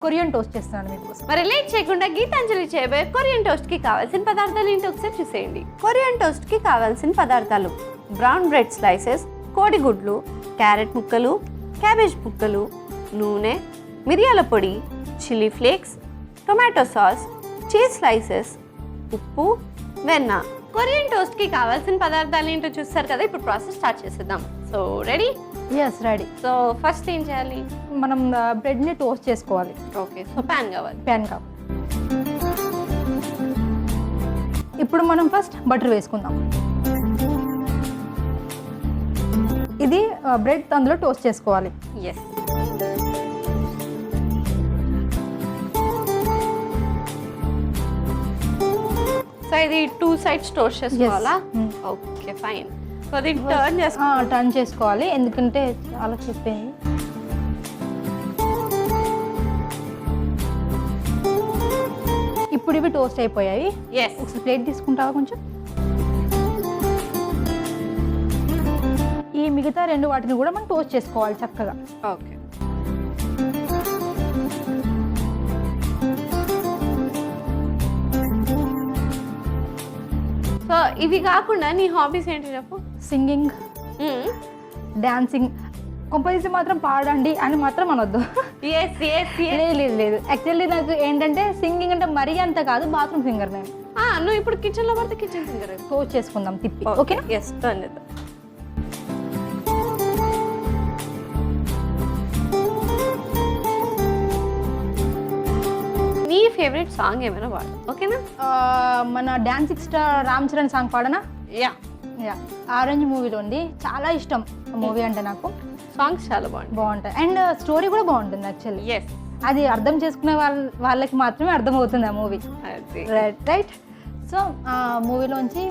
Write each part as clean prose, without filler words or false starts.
Korean toast చేస్తున్నాను మీకోసం. మరి లేట్ చేయకుండా గీతాంజలి చేయబోయే కొరియన్ టోస్ట్ కి కావాల్సిన పదార్థాలు ఏంటో ఒకసారి చూసేయండి. కొరియన్ టోస్ట్ కి కావాల్సిన పదార్థాలు: బ్రౌన్ బ్రెడ్ స్లైసెస్, కోడిగుడ్లు, క్యారెట్ ముక్కలు, క్యాబేజ్ ముక్కలు, నూనె, మిరియాల పొడి, chilli flakes, tomato sauce, cheese slices, ఉప్పు, వెన్న. కొరియన్ టోస్ట్ కి కావాల్సిన పదార్థాలు ఏంటో చూస్తారు కదా, ఇప్పుడు ప్రాసెస్ స్టార్ట్ చేసేద్దాం. So ready? Yes, ready. So first ఏం చేయాలి? మనం బ్రెడ్ని టోస్ట్ చేసుకోవాలి. ఓకే, సో ప్యాన్ కావాలి. ప్యాన్ కావాలి. ఇప్పుడు మనం ఫస్ట్ బటర్ వేసుకుందాం. ఇది బ్రెడ్ అందులో టోస్ట్ చేసుకోవాలి. ఎస్. సో ఇది 2 sides టోస్ట్ చేసుకోవాలా? Okay, fine. సో అది టర్న్ చేసుకోవాలి, ఎందుకంటే చాలా చెప్పేది. ఇప్పుడు ఇవి టోస్ట్ అయిపోయాయి. ఎస్. ఒకసారి ప్లేట్ తీసుకుంటావా కొంచెం? ఈ మిగతా 2 వాటిని కూడా మనం టోస్ట్ చేసుకోవాలి చక్కగా. ఓకే. సో ఇవి కాకుండా నీ హాబీస్ ఏంటి చెప్పు? Singing, dancing. కంపోజిషన్ మాత్రం పాడండి అని మాత్రం అనొద్దు. లేదు, యాక్చువల్లీ నాకు ఏంటంటే సింగింగ్ అంటే మరీ అంత కాదు, బాత్రూమ్ సింగర్ నేను. నువ్వు ఇప్పుడు కిచెన్ లో పడితే కిచెన్ సింగర్ టోస్ట్ చేసుకుందాం తిప్పి. ఓకేనా? ఎస్, టర్న్ చేద్దాం. నీ ఫేవరెట్ సాంగ్ ఏమైనా పాడు, ఓకేనా? మన dancing star Ram Charan song పాడనా? యా. ఆరెంజ్ మూవీలో ఉంది, చాలా ఇష్టం మూవీ అంటే నాకు. సాంగ్స్ చాలా బాగుంటాయి అండ్ స్టోరీ కూడా బాగుంటుంది యాక్చువల్లీ. ఎస్. అది అర్థం చేసుకునే వాళ్ళకి మాత్రమే అర్థమవుతుంది ఆ మూవీ. రైట్. సో ఆ మూవీలోంచి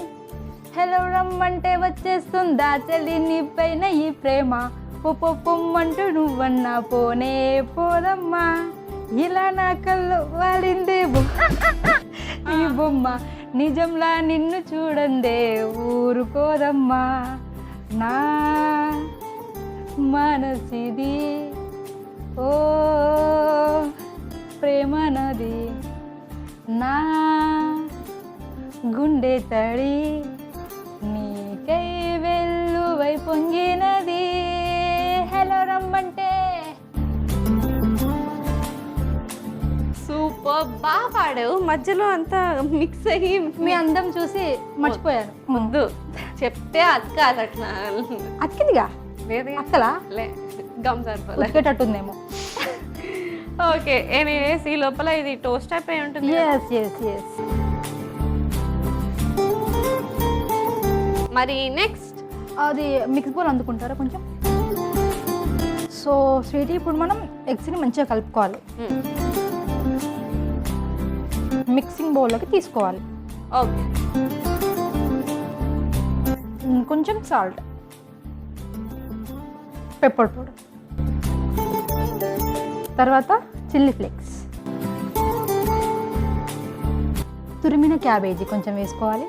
హలో రమ్మంటే వచ్చేస్తుందా చెల్లి నీ పైన ఈ ప్రేమ, పొమ్మంటూ నువ్వన్నా పోనే పోదమ్మా, ఇలా నా కళ్ళు వాలిందే ఈ బొమ్మ, నిజంలా నిన్ను చూడందే ఊరుకోదమ్మా, నా మనసిది ఓ ప్రేమ నది, నా గుండె తడి నీకై వెల్లువై పొంగినది. హలో రమ్మంటే. సూపర్, బాగా పాడావు. మధ్యలో అంతా మిక్స్ అయ్యి మీ అందం చూసి మర్చిపోయాను. ముందు చెప్తే అక్క అట్లా అతికిందిగా. లేదు అక్కలా గమ్ సరిపోలే, ఉతికేటట్టుందేమో. ఓకే, ఎనీవేస్ ఈ లోపల ఇది టోస్ట్ అయిపోయి ఉంటుంది. ఎస్. మరి నెక్స్ట్ అది మిక్స్ బౌల్ అందుకుంటారా కొంచెం? సో స్వీట్, ఇప్పుడు మనం ఎగ్స్ని మంచిగా కలుపుకోవాలి. మిక్సింగ్ బౌల్లోకి తీసుకోవాలి. ఓకే. కొంచెం సాల్ట్, పెప్పర్ పౌడర్, తర్వాత చిల్లీ ఫ్లేక్స్, తురిమిన క్యాబేజీ కొంచెం వేసుకోవాలి,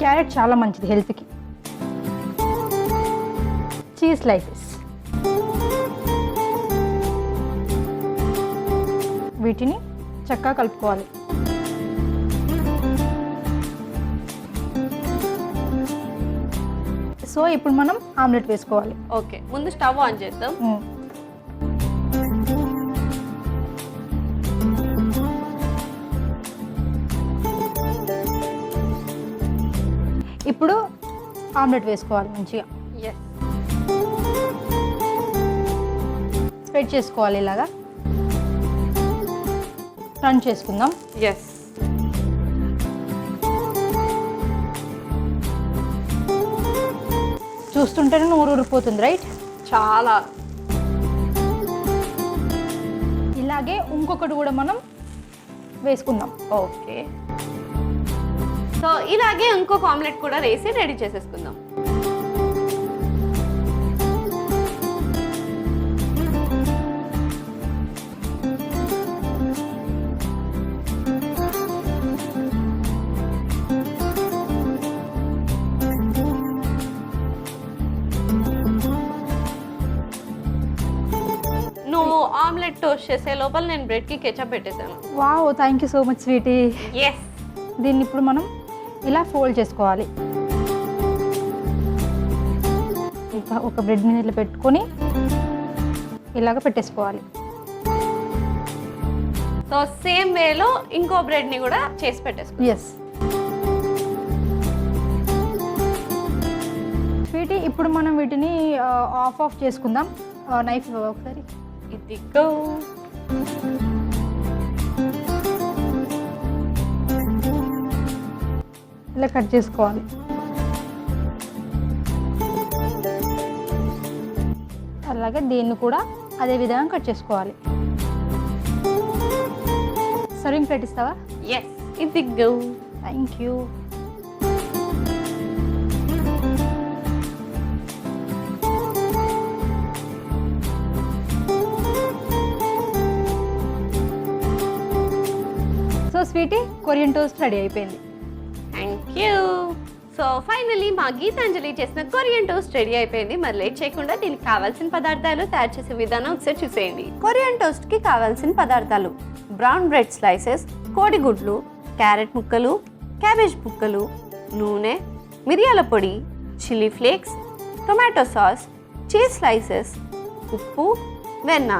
క్యారెట్ చాలా మంచిది హెల్త్కి, చీజ్ స్లైసెస్, వీటిని చక్కగా కలుపుకోవాలి. సో ఇప్పుడు మనం ఆమ్లెట్ వేసుకోవాలి. ఓకే, ముందు స్టవ్ ఆన్ చేద్దాం. ఇప్పుడు ఆమ్లెట్ వేసుకోవాలి మంచిగా. ఎస్. స్ప్రెడ్ చేసుకోవాలి ఇలాగా. టర్న్ చేసుకుందాం. ఎస్. చూస్తుంటేనే నోరు ఊరిపోతుంది, రైట్? చాలా. ఇలాగే ఇంకొకటి కూడా మనం వేసుకుందాం. ఓకే, సో ఇలాగే ఇంకొక ఆమ్లెట్ కూడా వేసి రెడీ చేసేసుకుందాం. ఆమ్లెట్ టోస్ట్ చేసే లోపల నేను బ్రెడ్కి కెచప్ పెట్టేశాను. Wow, thank you so much sweetie. Yes. దీన్ని ఇప్పుడు మనం ఇలా ఫోల్డ్ చేసుకోవాలి. ఇంకా ఒక బ్రెడ్ మీద ఇట్లా పెట్టుకొని ఇలాగ పెట్టేసుకోవాలి. సో సేమ్ వేలో ఇంకో బ్రెడ్ని కూడా చేసి పెట్టేసుకోవాలి. ఎస్ స్వీటీ, ఇప్పుడు మనం వీటిని ఆఫ్ చేసుకుందాం. నైఫ్ ఒకసారి. ఇదిగో. ఇలా కట్ చేసుకోవాలి. అలాగే దీన్ని కూడా అదే విధంగా కట్ చేసుకోవాలి. సర్వింగ్ ప్లేట్ ఇస్తావా? ఎస్, ఇదిగో. Thank you. So sweetie, Korean toast ready అయిపోయింది. Thank you. సో ఫైనలీ మా గీతాంజలి చేసిన కొరియన్ టోస్ట్ రెడీ అయిపోయింది. మరి లేట్ చేయకుండా దీనికి కావాల్సిన పదార్థాలు, తయారు చేసే విధానం ఒకసారి చూసేయండి. కొరియన్ టోస్ట్కి కావాల్సిన పదార్థాలు: బ్రౌన్ బ్రెడ్ స్లైసెస్, కోడిగుడ్లు, క్యారెట్ ముక్కలు, క్యాబేజ్ ముక్కలు, నూనె, మిరియాల పొడి, chilli flakes, tomato sauce, cheese slices, ఉప్పు, వెన్న.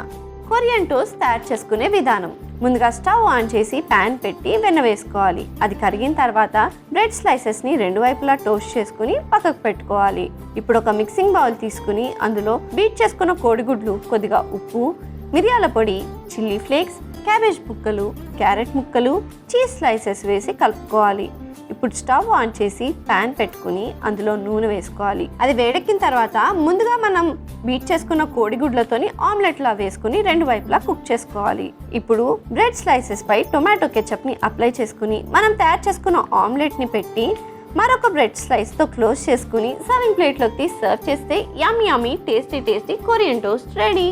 కొరియన్ టోస్ట్ తయారు చేసుకునే విధానం: ముందుగా స్టవ్ ఆన్ చేసి ప్యాన్ పెట్టి వెన్న వేసుకోవాలి. అది కరిగిన తర్వాత బ్రెడ్ స్లైసెస్ని రెండు వైపులా టోస్ట్ చేసుకుని పక్కకు పెట్టుకోవాలి. ఇప్పుడు ఒక మిక్సింగ్ బౌల్ తీసుకుని అందులో బీట్ చేసుకున్న కోడిగుడ్లు, కొద్దిగా ఉప్పు, మిరియాల పొడి, చిల్లీ ఫ్లేక్స్, క్యాబేజ్ ముక్కలు, క్యారెట్ ముక్కలు, చీజ్ స్లైసెస్ వేసి కలుపుకోవాలి. ఇప్పుడు స్టవ్ ఆన్ చేసి ప్యాన్ పెట్టుకుని అందులో నూనె వేసుకోవాలి. అది వేడెక్కిన తర్వాత ముందుగా మనం బీట్ చేసుకున్న కోడిగుడ్లతోని ఆమ్లెట్లా వేసుకుని రెండు వైపులా కుక్ చేసుకోవాలి. ఇప్పుడు బ్రెడ్ స్లైసెస్ పై టొమాటో కెచప్ని అప్లై చేసుకుని మనం తయారు చేసుకున్న ఆమ్లెట్ని పెట్టి మరొక బ్రెడ్ స్లైస్తో క్లోజ్ చేసుకుని సర్వింగ్ ప్లేట్లోకి తీసి సర్వ్ చేస్తే yummy yummy tasty tasty Korean toast ready.